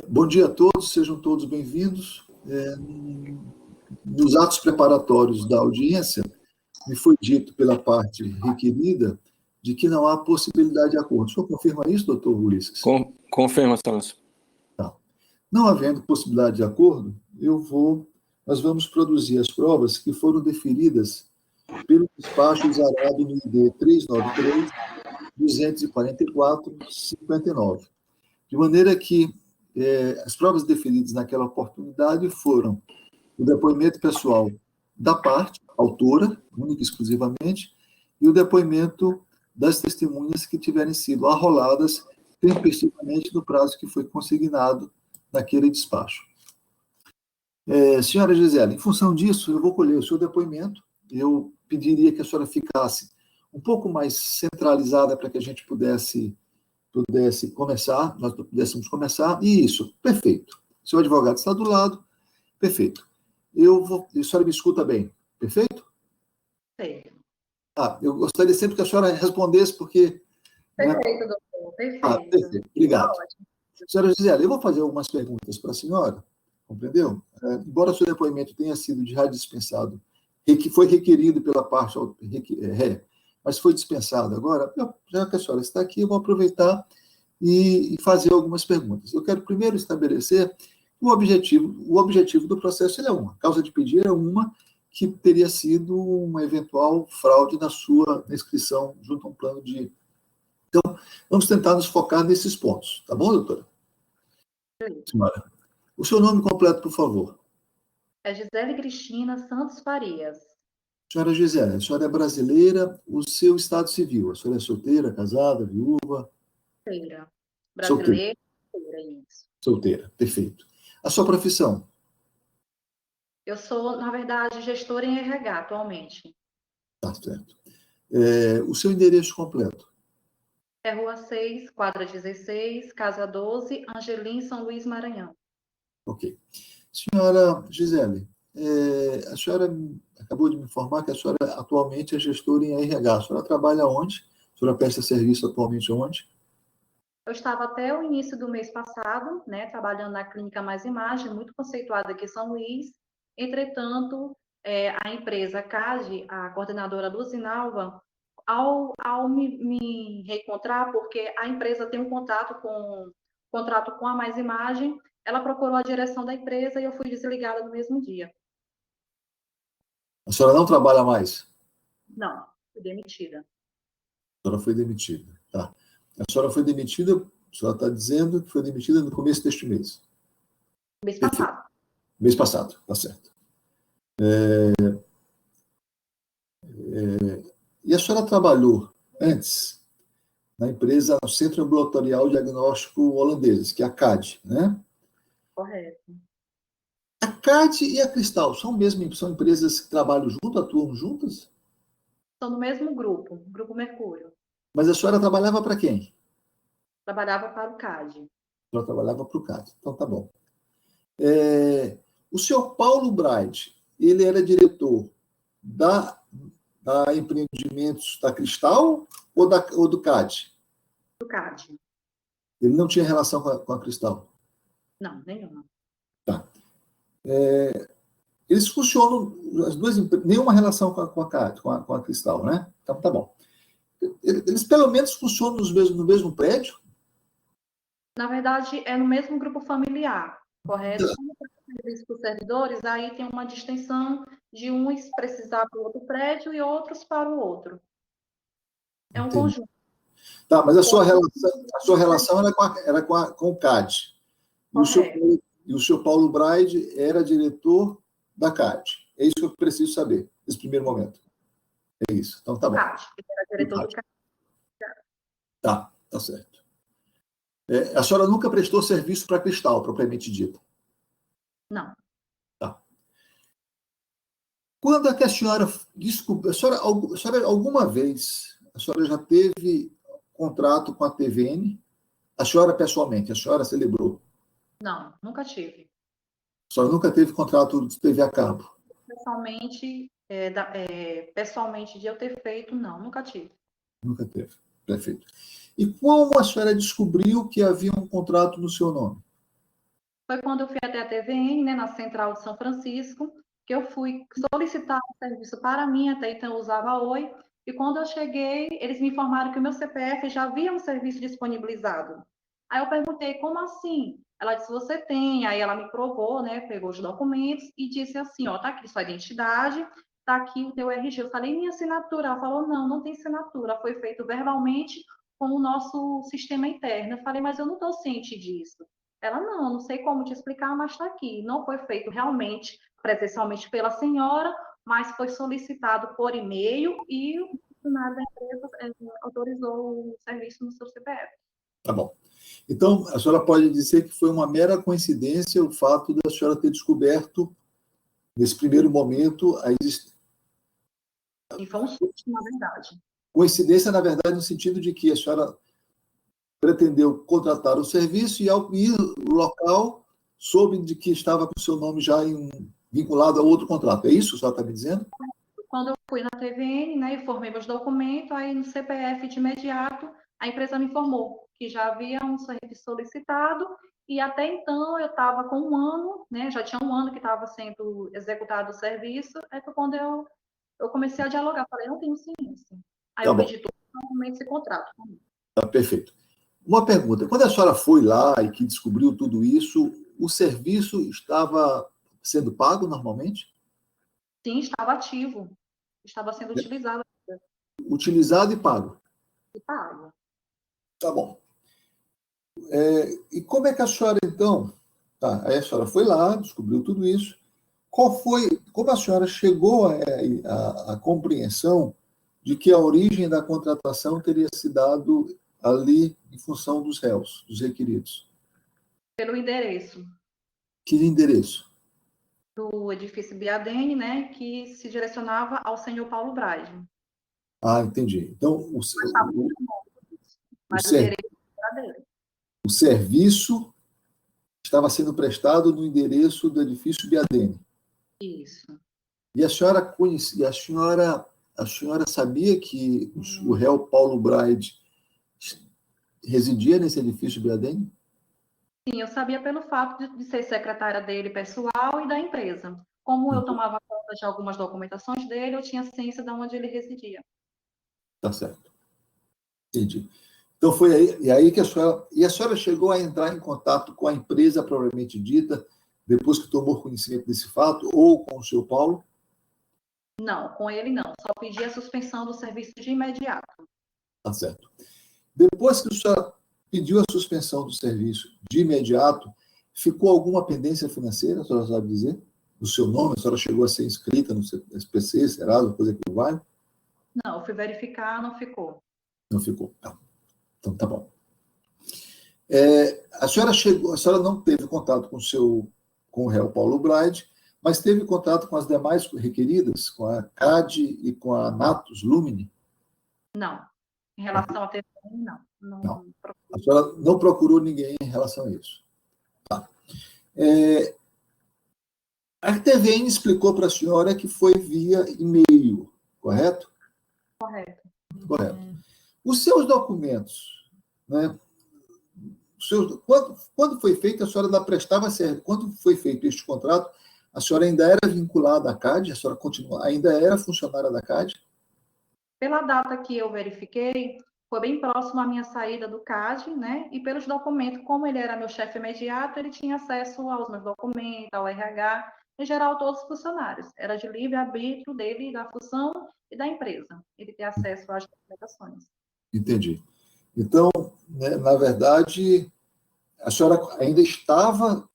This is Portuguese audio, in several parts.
Bom dia a todos, sejam todos bem-vindos. Nos atos preparatórios da audiência, me foi dito pela parte requerida de que não há possibilidade de acordo. O senhor confirma isso, doutor Ulisses? Confirma, excelência. Tá. Não havendo possibilidade de acordo, nós vamos produzir as provas que foram deferidas pelo despacho exarado no ID 393-244-59. De maneira que as provas deferidas naquela oportunidade foram o depoimento pessoal da parte, autora, única e exclusivamente, e o depoimento das testemunhas que tiverem sido arroladas tempestivamente no prazo que foi consignado naquele despacho. Senhora Gisele, em função disso, eu vou colher o seu depoimento. Eu pediria que a senhora ficasse um pouco mais centralizada para que a gente pudéssemos começar. E isso, perfeito. O seu advogado está do lado, perfeito. A senhora me escuta bem, perfeito? Perfeito. Eu gostaria sempre que a senhora respondesse, porque... Perfeito, doutor, perfeito. Perfeito, obrigado. Ótimo. Senhora Gisele, eu vou fazer algumas perguntas para a senhora, compreendeu? Embora o seu depoimento tenha sido já dispensado, que foi requerido pela parte, mas foi dispensado agora, já que a senhora está aqui, eu vou aproveitar e fazer algumas perguntas. Eu quero primeiro estabelecer o objetivo do processo. Ele é uma. A causa de pedir é uma que teria sido uma eventual fraude na sua inscrição junto a um plano de... Então, vamos tentar nos focar nesses pontos. Tá bom, doutora? Senhora, o seu nome completo, por favor. É Gisele Cristina Santos Farias. Senhora Gisele, a senhora é brasileira, o seu estado civil, a senhora é solteira, casada, viúva? Solteira. Brasileira, solteira, isso. Solteira, perfeito. A sua profissão? Eu sou, na verdade, gestora em RH atualmente. Tá certo. O seu endereço completo? É Rua 6, quadra 16, Casa 12, Angelim, São Luís, Maranhão. Ok. Senhora Gisele, a senhora acabou de me informar que a senhora atualmente é gestora em RH. A senhora trabalha onde? A senhora presta serviço atualmente onde? Eu estava até o início do mês passado, né, trabalhando na Clínica Mais Imagem, muito conceituada aqui em São Luís. Entretanto, a empresa CAD, a coordenadora Luzinalva, ao me reencontrar, porque a empresa tem um contrato com a Mais Imagem, ela procurou a direção da empresa e eu fui desligada no mesmo dia. A senhora não trabalha mais? Não, fui demitida. A senhora foi demitida, tá. A senhora foi demitida, a senhora está dizendo que foi demitida no começo deste mês. Mês passado. Mês passado, tá certo. E a senhora trabalhou antes na empresa, no Centro Ambulatorial Diagnóstico Holandeses, que é a CAD, né? Correto. A CAD e a Cristal são empresas que trabalham junto, atuam juntas? São do mesmo grupo, Grupo Mercúrio. Mas a senhora trabalhava para quem? Trabalhava para o CAD. A senhora trabalhava para o CAD, então tá bom. O senhor Paulo Braide, ele era diretor da Empreendimentos da Cristal ou do CAD? Do CAD. Ele não tinha relação com a Cristal? Não, nenhuma. Tá. Eles funcionam, as duas, nenhuma relação com a CAD, com a Cristal, né? Então tá bom. Eles pelo menos funcionam no mesmo prédio? Na verdade, é no mesmo grupo familiar, correto? Como serviço para os servidores, aí tem uma distinção de uns precisar para o outro prédio e outros para o outro. É um conjunto. Tá, mas a sua relação era com o CAD. E o senhor Paulo Braide era diretor da CAD. É isso que eu preciso saber, nesse primeiro momento. É isso. Então tá bom. CAD, era diretor do CAD. Tá certo. A senhora nunca prestou serviço para a Cristal, propriamente dito? Não. Tá. Quando é que a senhora descobriu... A senhora alguma vez, a senhora já teve contrato com a TVN? A senhora, pessoalmente, a senhora celebrou? Não, nunca tive. A senhora nunca teve contrato de TV a cabo? Pessoalmente, de eu ter feito, não, nunca tive. Nunca teve. Perfeito. E como a senhora descobriu que havia um contrato no seu nome? Foi quando eu fui até a TVN, né, na Central de São Francisco, que eu fui solicitar um serviço para mim, até então eu usava Oi, e quando eu cheguei, eles me informaram que o meu CPF já havia um serviço disponibilizado. Aí eu perguntei, como assim? Ela disse, você tem. Aí ela me provou, né, pegou os documentos e disse assim, ó, tá aqui sua identidade, tá aqui o teu RG. Eu falei, minha assinatura? Ela falou, não, não tem assinatura, foi feito verbalmente com o nosso sistema interno. Eu falei, mas eu não estou ciente disso. Ela, não, não sei como te explicar, mas está aqui. Não foi feito realmente, presencialmente pela senhora, mas foi solicitado por e-mail e o funcionário da empresa autorizou o serviço no seu CPF. Tá bom. Então, a senhora pode dizer que foi uma mera coincidência o fato da senhora ter descoberto, nesse primeiro momento, a existência. E foi um susto, na verdade. Coincidência, na verdade, no sentido de que a senhora pretendeu contratar o serviço e, ao ir no local, soube de que estava com o seu nome já vinculado a outro contrato. É isso que a senhora está me dizendo? Quando eu fui na TVN, né, e formei meus documentos, aí no CPF de imediato, a empresa me informou que já havia um serviço solicitado e até então eu estava com um ano, né, já tinha um ano que estava sendo executado o serviço, aí foi quando eu comecei a dialogar, falei, não tenho ciência. Aí Tá eu bom. pedi todos os documentos e contrato. Tá perfeito. Uma pergunta. Quando a senhora foi lá e que descobriu tudo isso, o serviço estava sendo pago normalmente? Sim, estava ativo, estava sendo utilizado Utilizado e pago. e pago. Tá bom. E como é que a senhora, então... Tá, aí a senhora foi lá, descobriu tudo isso. Como a senhora chegou à compreensão de que a origem da contratação teria se dado ali em função dos réus, dos requeridos? Pelo endereço Que endereço? do edifício Biadene, né, que se direcionava ao senhor Paulo Braide. Ah, entendi. Então, Mas o endereço era dele. o serviço estava sendo prestado no endereço do edifício Biadene. Isso. E a senhora conhecia, a senhora sabia que o réu Paulo Braide residia nesse edifício Biadene? Sim, eu sabia pelo fato de ser secretária dele pessoal e da empresa. Como eu tomava conta de algumas documentações dele, eu tinha ciência de onde ele residia. Tá certo. Entendi. Então foi aí, e aí que a senhora chegou a entrar em contato com a empresa propriamente dita, depois que tomou conhecimento desse fato, ou com o seu Paulo? Não, com ele não. Só pedi a suspensão do serviço de imediato. Tá certo. Depois que a senhora pediu a suspensão do serviço de imediato, ficou alguma pendência financeira, a senhora sabe dizer? No seu nome, a senhora chegou a ser inscrita no SPC, Serasa, coisa que vai? Não, eu fui verificar, não ficou. Não ficou. Não. Então tá bom. A senhora não teve contato com o réu Paulo Braide, mas teve contato com as demais requeridas, com a CAD e com a Natus Lumine? Não. Em relação a TVN, não. Não. A senhora não procurou ninguém em relação a isso. Tá. A TVN explicou para a senhora que foi via e-mail, correto? Correto. Correto. Os seus documentos, né? Quando foi feito, a senhora ainda prestava serviço. Quando foi feito este contrato, a senhora ainda era vinculada à CAD? A senhora ainda era funcionária da CAD? Pela data que eu verifiquei, foi bem próximo à minha saída do CAD, né? E pelos documentos, como ele era meu chefe imediato, ele tinha acesso aos meus documentos, ao RH, em geral, todos os funcionários. Era de livre arbítrio dele, da função e da empresa. Ele ter acesso às documentações. Entendi. Então, né, na verdade, a senhora ainda estava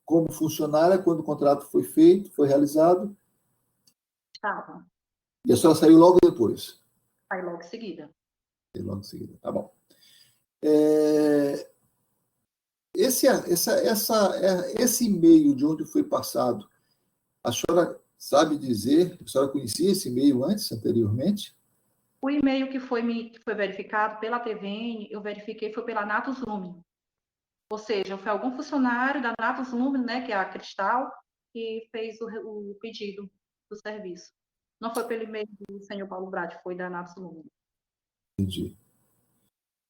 como funcionária quando o contrato foi feito, foi realizado? Estava. E a senhora saiu logo depois? Aí logo em seguida. Saiu logo em seguida, tá bom. Esse e-mail de onde foi passado, a senhora sabe dizer, a senhora conhecia esse e-mail anteriormente? O e-mail que foi verificado pela TVN, eu verifiquei foi pela Natus Lumen. Ou seja, foi algum funcionário da Natus Lumen, né, que é a Cristal, que fez o pedido do serviço. Não foi pelo e-mail do senhor Paulo Brade, foi da Natus Lumen. Entendi.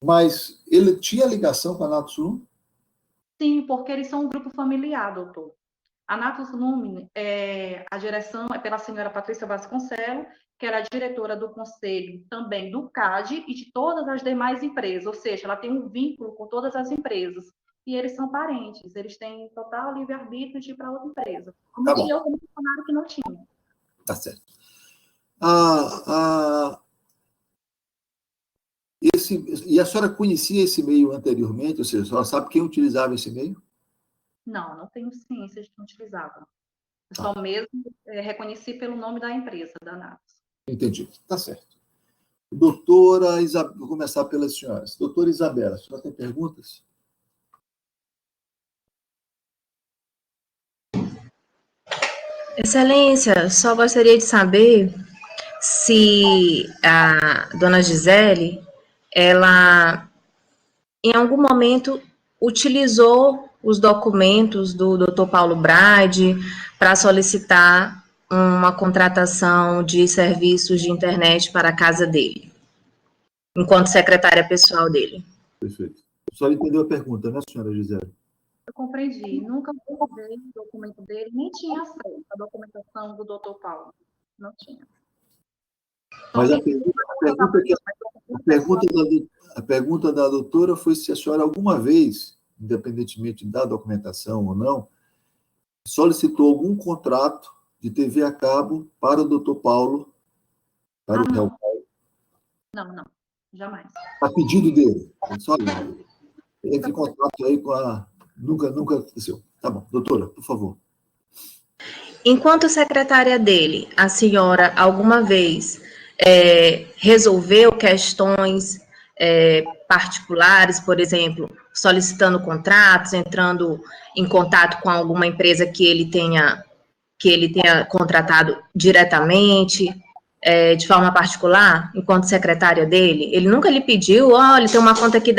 Mas ele tinha ligação com a Natus Lumen? Sim, porque eles são um grupo familiar, doutor. A Natus Lumen, a direção é pela senhora Patrícia Vasconcelos, que era a diretora do conselho também do CAD e de todas as demais empresas, ou seja, ela tem um vínculo com todas as empresas. E eles são parentes, eles têm total livre-arbítrio de ir para outra empresa. Como Tá bom, tinha eu como funcionário que não tinha. tá certo. Ah, ah, e a senhora conhecia esse e-mail anteriormente? Ou seja, a senhora sabe quem utilizava esse e-mail? Não tenho ciência de que utilizavam. Eu Tá, só mesmo reconheci pelo nome da empresa, da Natus. entendi. Tá certo. Doutora Isabela, vou começar pelas senhoras. Doutora Isabela, a senhora tem perguntas? Excelência, só gostaria de saber se a dona Gisele, ela em algum momento utilizou os documentos do Dr. Paulo Brade para solicitar uma contratação de serviços de internet para a casa dele, enquanto secretária pessoal dele. Perfeito. A senhora entendeu a pergunta, né, senhora Gisele? Eu compreendi. Nunca utilizei o documento dele, nem tinha acesso à documentação do Dr. Paulo. Não tinha. Mas a Somente pergunta, a mas pergunta, que, a, documento pessoal. pergunta da, a pergunta da doutora foi se a senhora alguma vez, independentemente da documentação ou não, solicitou algum contrato de TV a cabo para o doutor Paulo, para Ah, o réu, não. Jamais. a pedido dele. Só entre em contato aí com a. Nunca aconteceu. Tá bom. Doutora, por favor. Enquanto secretária dele, a senhora alguma vez resolveu questões particulares, por exemplo, solicitando contratos, entrando em contato com alguma empresa que ele tenha contratado diretamente, de forma particular, enquanto secretária dele? Ele nunca lhe pediu, olha, tem uma conta aqui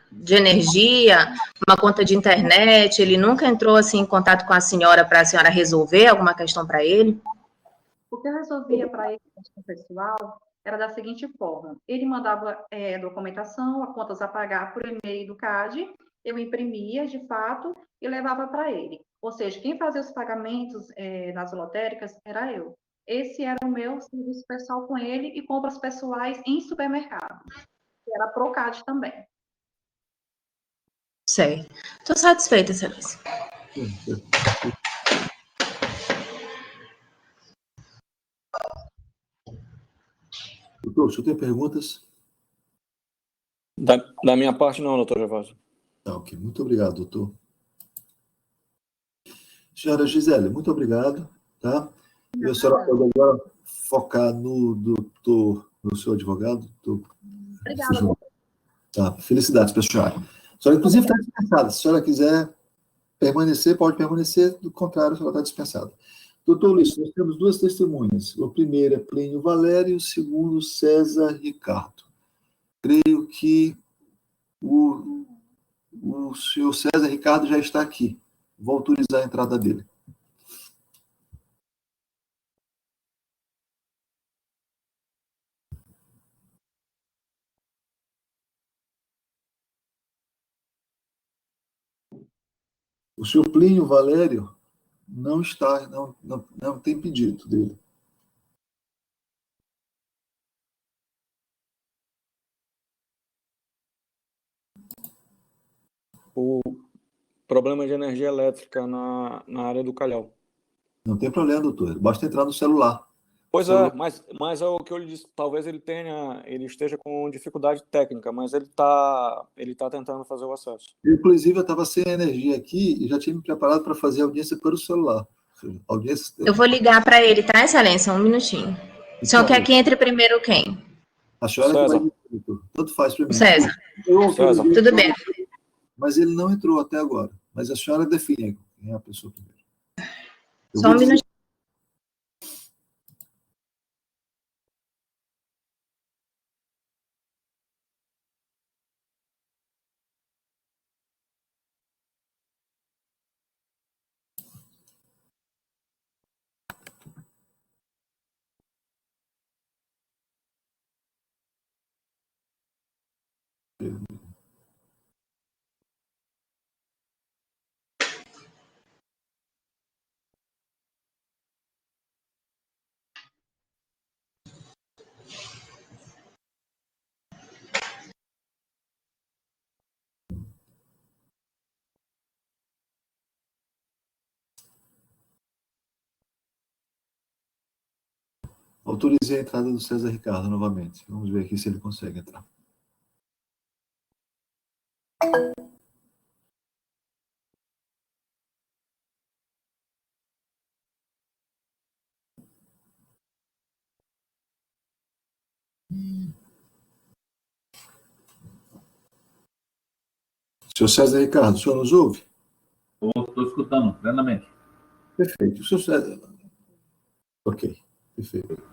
de energia, uma conta de internet, ele nunca entrou assim em contato com a senhora para a senhora resolver alguma questão para ele? O que eu resolvia para ele, questão pessoal, era da seguinte forma: ele mandava documentação, a contas a pagar por e-mail do CAD, eu imprimia de fato e levava para ele. Ou seja, quem fazia os pagamentos nas lotéricas era eu. Esse era o meu serviço pessoal com ele e compras pessoais em supermercado, que era Procad também. Certo. Estou satisfeita, excelência. Doutor, o senhor tem perguntas? Da minha parte, não, doutor Gervásio. Tá, ok. Muito obrigado, doutor. Senhora Gisele, muito obrigado. Tá? E a senhora pode agora focar no doutor, no seu advogado, doutor Obrigada, Fujimori. Tá, felicidades para a senhora. A senhora, inclusive, está dispensada. Se a senhora quiser permanecer, pode permanecer, do contrário, a senhora está dispensada. Doutor Luiz, nós temos duas testemunhas. O primeiro é Plínio Valério, o segundo, César Ricardo. Creio que o senhor César Ricardo já está aqui. Vou autorizar a entrada dele. O senhor Plínio Valério não está, não tem pedido dele. O problema de energia elétrica na área do Calhau. Não tem problema, doutor. Basta entrar no celular. Pois é, mas é o que eu lhe disse, talvez ele esteja com dificuldade técnica, mas ele tá tentando fazer o acesso. Inclusive, eu estava sem energia aqui e já tinha me preparado para fazer a audiência pelo celular. Audiência... Eu vou ligar para ele, tá, excelência? Um minutinho. O senhor quer que entre primeiro quem? A senhora que vai dizer, doutor. Tanto faz para O mim. César. Eu César. autorizei, Tudo bem. mas ele não entrou até agora. Mas a senhora define quem é a pessoa primeiro. Eu Só vou um dizer, minutinho. Autorizei a entrada do César Ricardo novamente. Vamos ver aqui se ele consegue entrar. Senhor César Ricardo, o senhor nos ouve? Estou escutando plenamente. Perfeito. O senhor César... Ok, perfeito.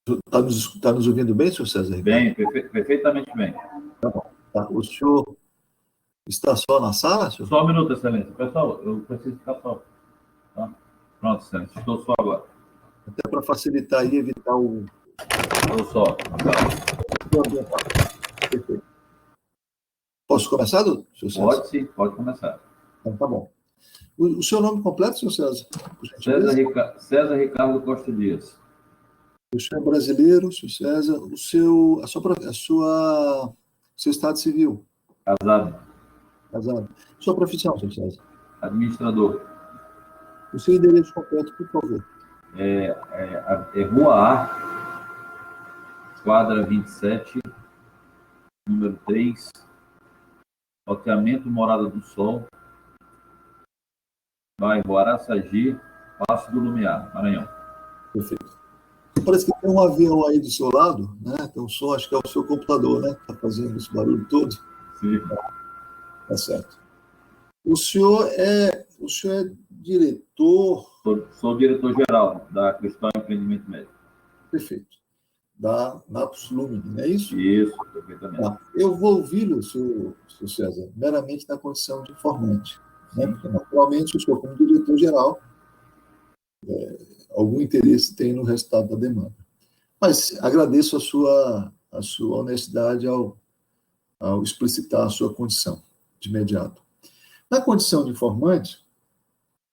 Está nos ouvindo bem, senhor César Ricardo? Bem, perfeitamente bem. Tá bom. Tá. O senhor está só na sala, senhor? Só um minuto, excelência. Pessoal, eu preciso ficar só. Tá? Pronto, excelência. Estou só agora. Até para facilitar e evitar o... Estou só. Tá. Perfeito. Posso começar, senhor César? Pode sim, pode começar. Então, tá bom. O seu nome completo, senhor César? Por gentileza? César Ricardo Costa Dias. O senhor é brasileiro, senhor César. O seu estado civil? Casado. Casado. Sua profissão, senhor César? Administrador. O seu endereço completo, por favor. É Rua A, quadra 27, número 3, loteamento Morada do Sol, bairro Araçagi, Passo do Lumiar, Maranhão. Perfeito. Parece que tem um avião aí do seu lado, né? Tem um som, acho que é o seu computador, né? Está fazendo esse barulho todo. Sim. Tá certo. O senhor é diretor... Sou diretor-geral da Cristal Empreendimento Médico. Perfeito. Da Natus Lumine, não é isso? Isso, perfeitamente. Tá. Eu vou ouvi-lo, senhor César, meramente na condição de informante. Né? Porque, naturalmente, o senhor, como diretor-geral, algum interesse tem no resultado da demanda. Mas agradeço a sua honestidade ao explicitar a sua condição de imediato. Na condição de informante,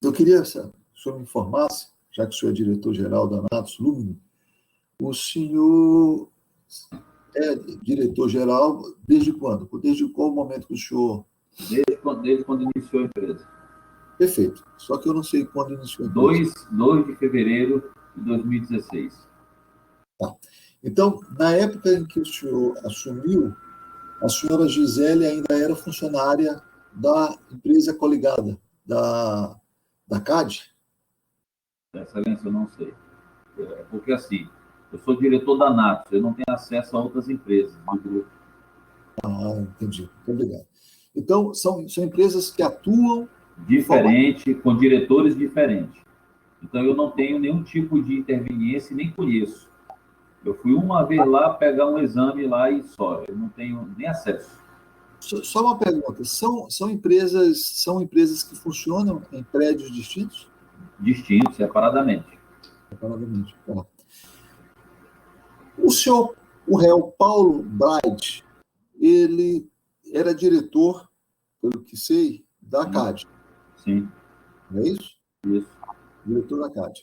eu queria que o senhor me informasse, já que o senhor é diretor-geral da Natus Lumine, o senhor é diretor-geral desde quando? Desde qual momento que o senhor... Desde quando iniciou a empresa. Perfeito. Só que eu não sei quando iniciou a empresa. 2 de fevereiro de 2016. Tá. Então, na época em que o senhor assumiu, a senhora Gisele ainda era funcionária da empresa coligada, da CAD? Excelência, eu não sei. Porque, assim, eu sou diretor da Natus, eu não tenho acesso a outras empresas do grupo. Ah, entendi. Muito obrigado. Então, são empresas que atuam... Diferente, com diretores diferentes. Então, eu não tenho nenhum tipo de interveniência e nem conheço. Eu fui uma vez lá pegar um exame lá e só. Eu não tenho nem acesso. Só uma pergunta. São empresas que funcionam em prédios distintos? Distintos, separadamente. Separadamente. Tá. O réu Paulo Bright, ele era diretor, pelo que sei, da CAD. Sim. Não é isso? Isso. Diretor da CAD.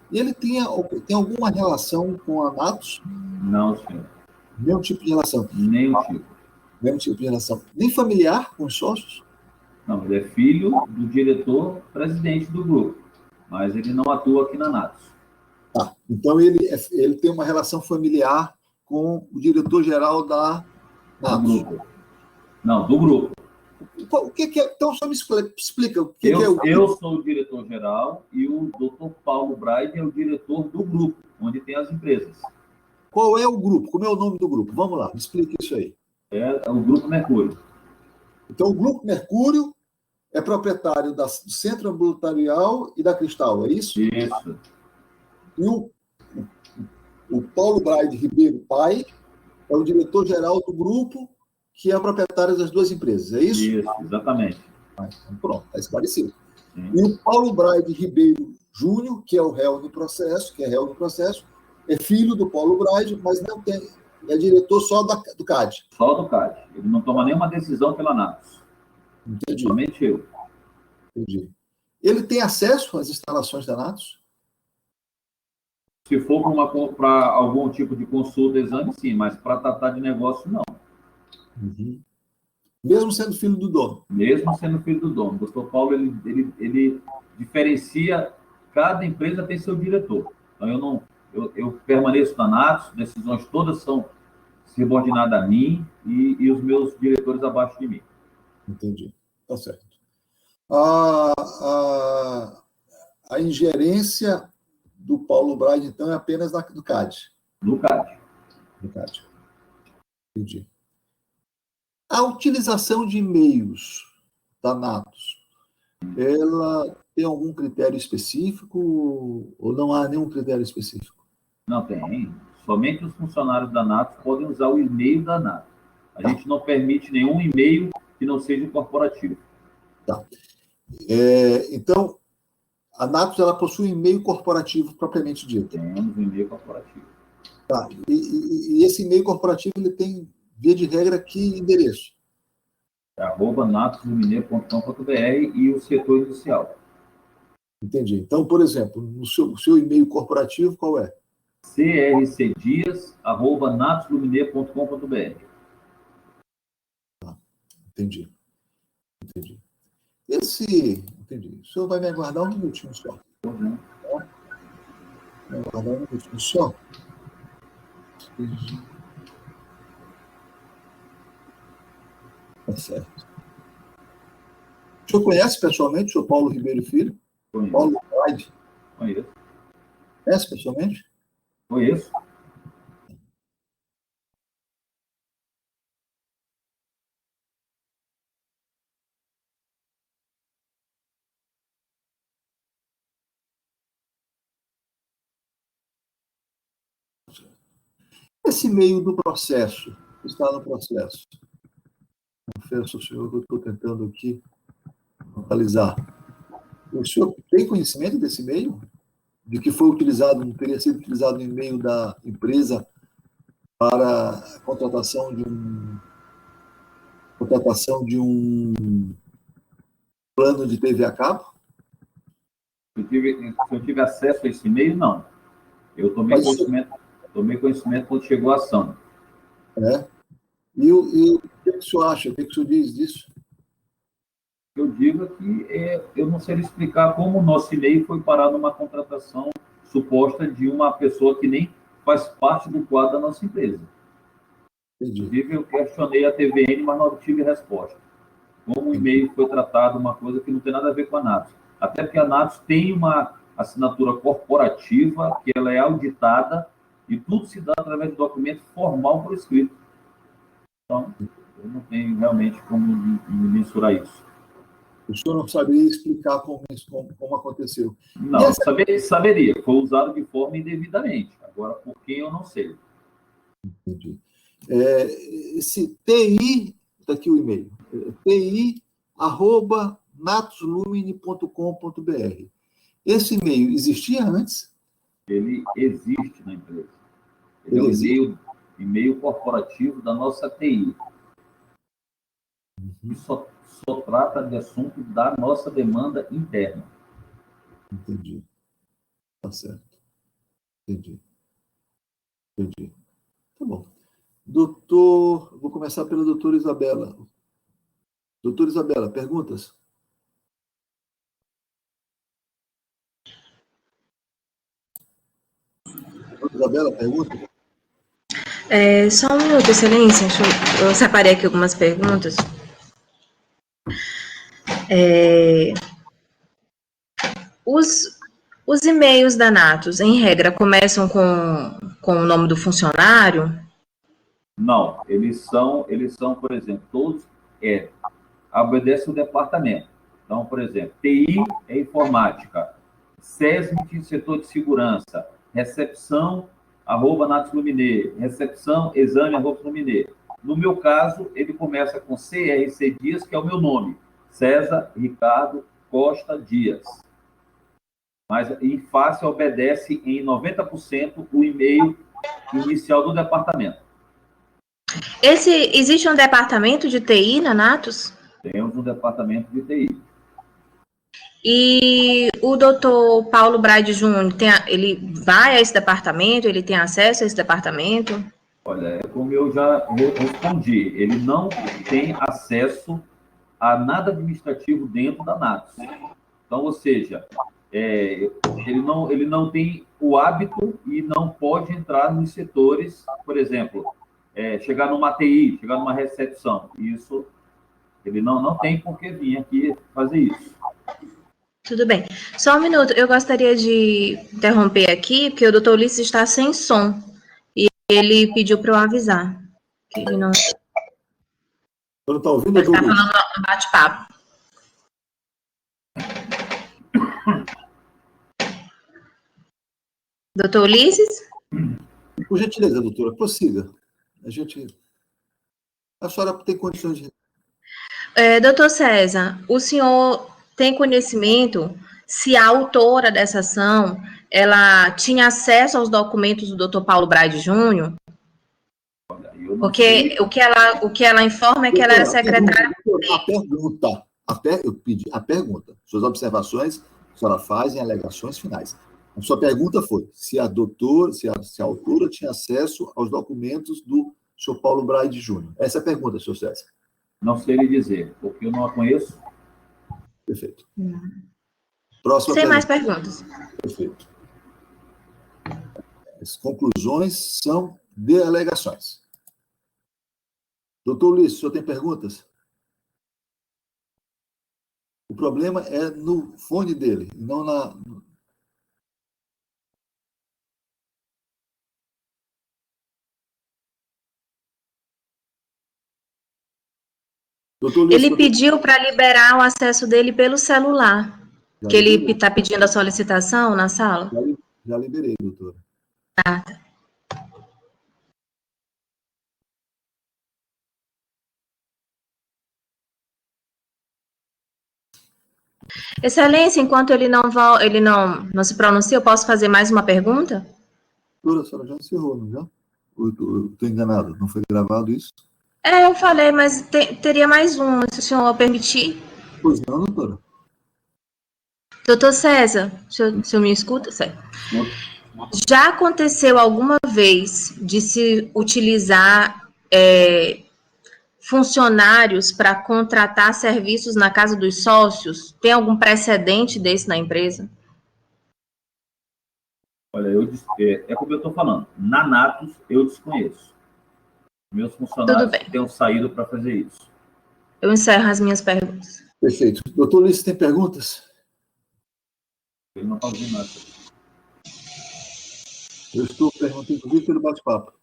E ele tem alguma relação com a Natus? Não, senhor. Nenhum tipo de relação? Nenhum tipo. Nenhum tipo de relação. Nem familiar com os sócios? Não, ele é filho do diretor-presidente do grupo, mas ele não atua aqui na Natus. Tá. Então, ele tem uma relação familiar com o diretor-geral da Natus. Do grupo. Não, do grupo. O que é? Então, só me explica o que é o grupo. Eu sou o diretor-geral e o Dr. Paulo Braide é o diretor do grupo, onde tem as empresas. Qual é o grupo? Como é o nome do grupo? Vamos lá, me explica isso aí. É o Grupo Mercúrio. Então, o Grupo Mercúrio é proprietário do Centro Ambulatorial e da Cristal, é isso? Isso. E o Paulo Braide Ribeiro Pai é o diretor-geral do grupo, que é proprietário das duas empresas, é isso? Isso, exatamente. Então, pronto, está esclarecido. Sim. E o Paulo Braide Ribeiro Júnior, que é o réu no processo, é filho do Paulo Braide, mas não tem, é diretor só do CAD. Só do CAD. Ele não toma nenhuma decisão pela Natus. Entendi. Somente eu. Entendi. Ele tem acesso às instalações da Natus? Se for para algum tipo de consulta, exame, sim, mas para tratar de negócio, não. Uhum. Mesmo sendo filho do dono? Mesmo sendo filho do dono. O Dr. Paulo, ele diferencia cada empresa tem seu diretor. Então, eu permaneço na Natos, decisões todas são subordinadas a mim e os meus diretores abaixo de mim. Entendi. Tá certo. A ingerência do Paulo Braide, então, é apenas do CAD. No CAD. Do CAD. Entendi. A utilização de e-mails da Natos, ela tem algum critério específico ou não há nenhum critério específico? Não tem. Somente os funcionários da Natos podem usar o e-mail da Natos. A gente não permite nenhum e-mail que não seja corporativo. Tá. Então, a Natos ela possui um e-mail corporativo propriamente dito. Temos um e-mail corporativo. Tá. E esse e-mail corporativo ele tem, via de regra, que endereço? @natosluminé.com.br e o setor inicial. Entendi. Então, por exemplo, no seu e-mail corporativo, qual é? crcdias@natosluminé.com.br. Entendi. Entendi. O senhor vai me aguardar um minutinho só. Uhum. Vai me aguardar um minutinho só. Tá certo. O senhor conhece pessoalmente o senhor Paulo Ribeiro Filho? Conheço. Paulo Braide? Conheço. Conhece pessoalmente? Conheço. Esse meio do processo, está no processo. Confesso ao senhor que eu estou tentando aqui localizar. O senhor tem conhecimento desse e-mail? De que foi utilizado, teria sido utilizado o e-mail da empresa para a contratação de um plano de TV a cabo? Se eu tive acesso a esse e-mail, não. Eu tomei conhecimento quando chegou a ação. E o que o senhor acha? O que o senhor diz disso? Eu digo que eu não sei explicar como o nosso e-mail foi parar numa contratação suposta de uma pessoa que nem faz parte do quadro da nossa empresa. Entendi. Inclusive, eu questionei a TVN, mas não obtive resposta. Como o e-mail foi tratado, uma coisa que não tem nada a ver com a Natos. Até porque a Natos tem uma assinatura corporativa, que ela é auditada, e tudo se dá através de documento formal por escrito. Então, eu não tenho realmente como mensurar isso. O senhor não saberia explicar como aconteceu? Não, saberia. Foi usado de forma indevidamente. Agora, por quem eu não sei. Entendi. Esse TI, está aqui o e-mail, ti@natoslumine.com.br. Esse e-mail existia antes? Ele existe na empresa. Ele é o e-mail corporativo da nossa TI. E só trata de assunto da nossa demanda interna. Entendi. Tá certo. Entendi. Tá bom. Vou começar pela doutora Isabela. Doutora Isabela, perguntas? Doutora Isabela, pergunta? Só um minuto, excelência. Eu separei aqui algumas perguntas. Os e-mails da Natos, em regra, começam com o nome do funcionário? Não, eles são, por exemplo, todos obedecem o departamento. Então, por exemplo, TI é informática, SESMIT, setor de segurança, recepção, @natosluminé, recepção, exame, @luminé. No meu caso, ele começa com CRC Dias, que é o meu nome, César Ricardo Costa Dias. Mas em face obedece em 90% o e-mail inicial do departamento. Existe um departamento de TI na Natos? Temos um departamento de TI. E o doutor Paulo Braide Júnior, ele vai a esse departamento? Ele tem acesso a esse departamento? Olha, como eu já respondi, ele não tem acesso a nada administrativo dentro da Natos. Então, ou seja, ele não tem o hábito e não pode entrar nos setores, por exemplo, chegar numa TI, chegar numa recepção. Isso, ele não tem por que vir aqui fazer isso. Tudo bem. Só um minuto, eu gostaria de interromper aqui, porque o doutor Ulisses está sem som. E ele pediu para eu avisar. Que ele não Você não está ouvindo, está doutor Luiz? falando no bate-papo. Doutor Ulisses? Por gentileza, doutora, prossiga. A senhora tem condições de... Doutor César, o senhor tem conhecimento se a autora dessa ação, ela tinha acesso aos documentos do doutor Paulo Braide Júnior? Porque o que ela informa é que ela era secretária... Eu pedi a pergunta. Suas observações, a senhora faz em alegações finais. A sua pergunta foi se a autora tinha acesso aos documentos do senhor Paulo Braide Júnior. Essa é a pergunta, senhor César. Não sei lhe dizer, porque eu não a conheço. Perfeito. Próxima Sem pergunta. mais perguntas. Perfeito. As conclusões são de alegações. Doutor Luiz, o senhor tem perguntas? O problema é no fone dele, não na... Doutor Luiz, Ele pediu para liberar o acesso dele pelo celular, que ele está pedindo a solicitação na sala. Já liberei, doutora. Ah, tá. Excelência, enquanto ele não se pronuncia, eu posso fazer mais uma pergunta? Doutora, a senhora já encerrou, não já? Estou enganado, não foi gravado isso? Eu falei, mas teria mais uma, se o senhor permitir. Pois não, doutora. Doutor César, o senhor me escuta? Certo. Já aconteceu alguma vez de se utilizar funcionários para contratar serviços na casa dos sócios? Tem algum precedente desse na empresa? Olha, é como eu estou falando. Na Natus, eu desconheço. Meus funcionários tenham saído para fazer isso. Eu encerro as minhas perguntas. Perfeito. Doutor Luiz, tem perguntas? Ele não está ouvindo nada. Eu estou perguntando, inclusive, pelo bate-papo.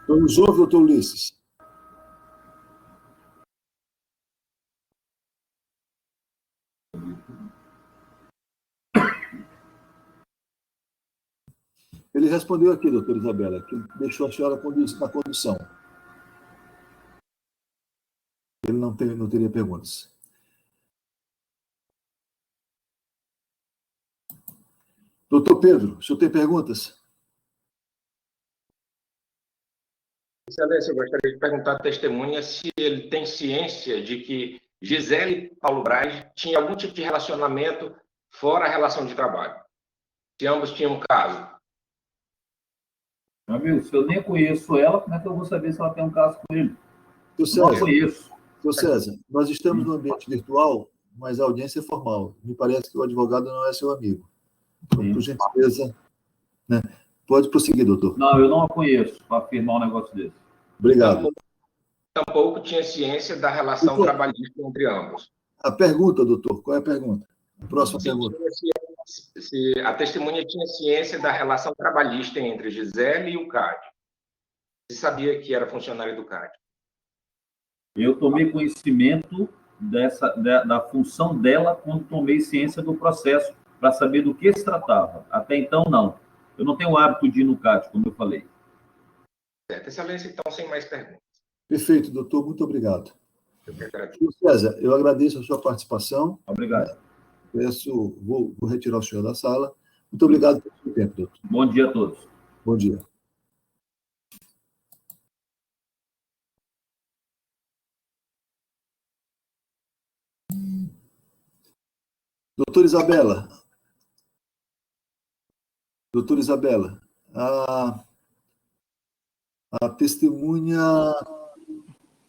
Nos ouve, doutor Ulisses? Ele respondeu aqui, doutora Isabela, que deixou a senhora na condução. Ele não teria perguntas. Doutor Pedro, o senhor tem perguntas? Excelência, eu gostaria de perguntar à testemunha se ele tem ciência de que Gisele e Paulo Braide tinham algum tipo de relacionamento fora a relação de trabalho. Se ambos tinham um caso. Meu amigo, se eu nem conheço ela, como é que eu vou saber se ela tem um caso com ele? Não conheço. Seu César, nós estamos no ambiente virtual, mas a audiência é formal. Me parece que o advogado não é seu amigo. Então, por gentileza, né? Pode prosseguir, doutor. Não, eu não a conheço para afirmar um negócio desse. Obrigado. Tampouco tinha ciência da relação trabalhista entre ambos. A pergunta, doutor, qual é a pergunta? A próxima pergunta. Se a testemunha tinha ciência da relação trabalhista entre Gisele e o CAD. Se sabia que era funcionário do CAD. Eu tomei conhecimento da função dela quando tomei ciência do processo, para saber do que se tratava. Até então, não. Eu não tenho o hábito de ir no CAD, como eu falei. Certo. Excelência, então, sem mais perguntas. Perfeito, doutor. Muito obrigado. Eu que agradeço. Senhor César, eu agradeço a sua participação. Obrigado. Vou retirar o senhor da sala. Muito obrigado pelo seu tempo, doutor. Bom dia a todos. Bom dia. Doutora Isabela, a testemunha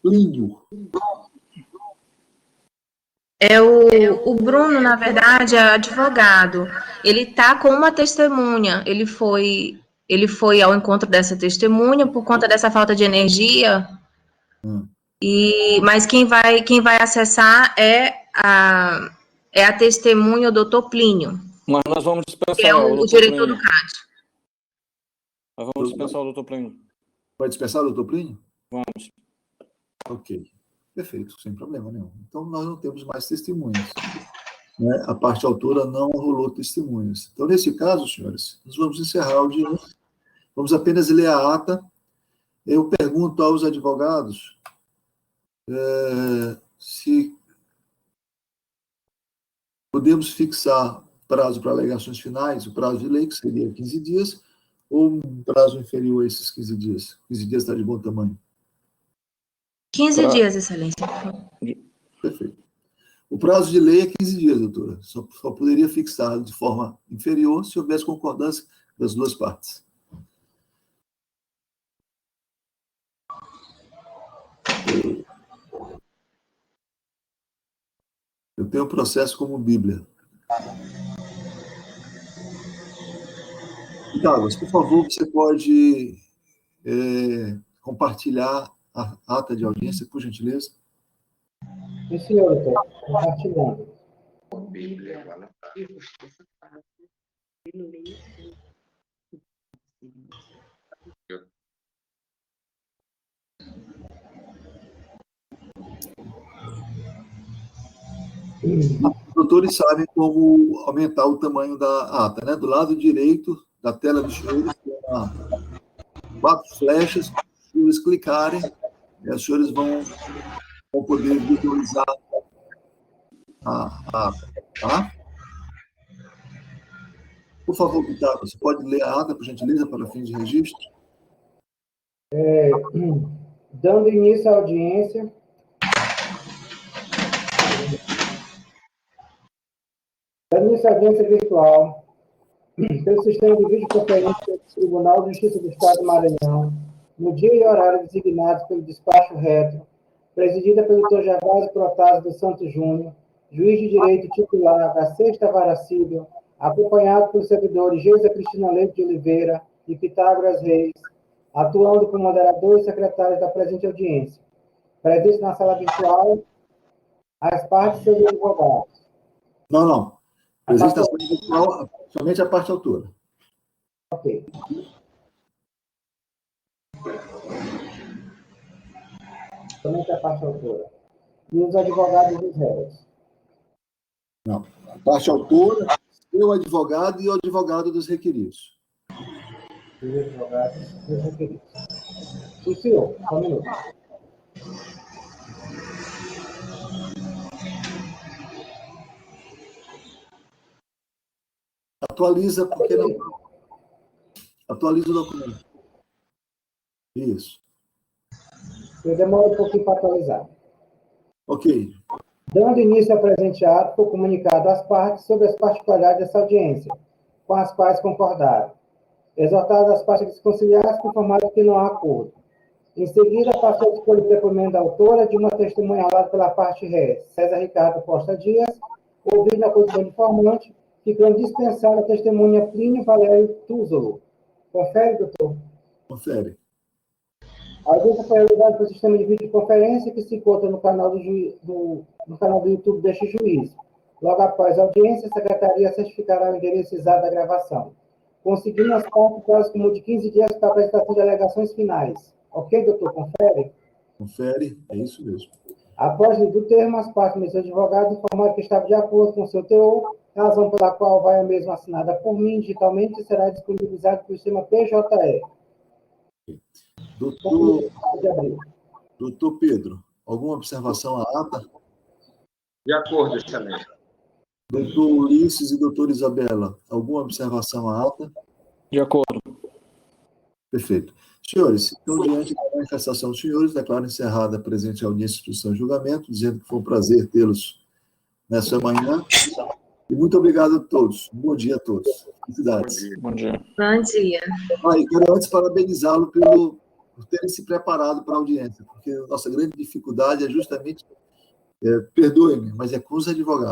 Plínio. O Bruno, na verdade, é advogado. Ele está com uma testemunha. Ele foi ao encontro dessa testemunha por conta dessa falta de energia. Mas quem vai acessar é a testemunha, o doutor Plínio, Mas nós vamos que dispensar é o doutor diretor Plínio. do CAD. Nós vamos dispensar o doutor Plínio. Vai dispensar o doutor Plínio? Vamos. Ok. Perfeito, sem problema nenhum. Então, nós não temos mais testemunhas. Né? A parte autora não rolou testemunhas. Então, nesse caso, senhores, nós vamos encerrar a audiência. Vamos apenas ler a ata. Eu pergunto aos advogados se podemos fixar prazo para alegações finais, o prazo de lei, que seria 15 dias, ou um prazo inferior a esses 15 dias. 15 dias está de bom tamanho. 15 dias, excelência. Perfeito. O prazo de lei é 15 dias, doutora. Só poderia fixar de forma inferior se houvesse concordância das duas partes. Eu tenho o processo como Bíblia. Douglas, por favor, você pode compartilhar a ata de audiência, por gentileza? Sim, senhor, doutor. Compartilhando. Bíblia, lá na Os doutores sabem como aumentar o tamanho da ata, né? Do lado direito da tela dos senhores tem 4 flechas. Se os senhores clicarem, os senhores vão poder visualizar a ata, tá? Por favor, Gustavo, você pode ler a ata, por gentileza, para fins de registro? Dando início à audiência, virtual, pelo sistema de videoconferência do Tribunal de Justiça do Estado do Maranhão, no dia e horário designados pelo despacho retro, presidida pelo Dr. Gervásio Protásio dos Santos Júnior, juiz de direito titular da 6ª Vara Civil, acompanhado pelos servidores Geisa Cristina Leite de Oliveira e Pitágoras Reis, atuando como moderadores e secretários da presente audiência. Presente na sala virtual, as partes e seus advogados. Não. Presente na sala virtual, somente a parte autora. Ok. Somente a parte autora. E os advogados dos réus. Não. A parte autora, o advogado e o advogado dos requeridos. Os advogados dos requeridos. Sim, senhor. Só um minuto. Atualiza, porque não... Atualiza o documento. Isso. Eu demoro um pouquinho para atualizar. Ok. Dando início ao presente ato, foi comunicado às partes sobre as particularidades dessa audiência, com as quais concordaram. Exortadas as partes a se conciliar, conformado que não há acordo. Em seguida, passou a escolha de depoimento da autora de uma testemunha ao lado pela parte ré, César Ricardo Costa Dias, ouvido na condição de informante, ficando dispensada a testemunha Plínio Valério Túzolo. Confere, doutor? Confere. A audiência foi realizada pelo sistema de videoconferência que se encontra no canal no canal do YouTube deste juiz. Logo após a audiência, a secretaria certificará o endereço exato da gravação. Conseguindo as partes, prazo comum de 15 dias para a apresentação de alegações finais. Ok, doutor? Confere? Confere, é isso mesmo. Após o do termo, as partes e seus advogados informaram que estavam de acordo com o seu teor, razão pela qual vai a mesma assinada por mim digitalmente e será disponibilizada pelo sistema PJE. Doutor Pedro, Alguma observação à ata? De acordo, excelência. Doutor Ulisses e doutora Isabela, alguma observação à ata? De acordo. Perfeito. Senhores, então, diante da manifestação dos senhores, declaro encerrada a presente audiência, instrução e julgamento, dizendo que foi um prazer tê-los nessa manhã. E muito obrigado a todos. Bom dia a todos. Felicidades. Bom dia. Bom dia. E quero antes parabenizá-lo por terem se preparado para a audiência, porque a nossa grande dificuldade é justamente, perdoe-me, mas é com os advogados.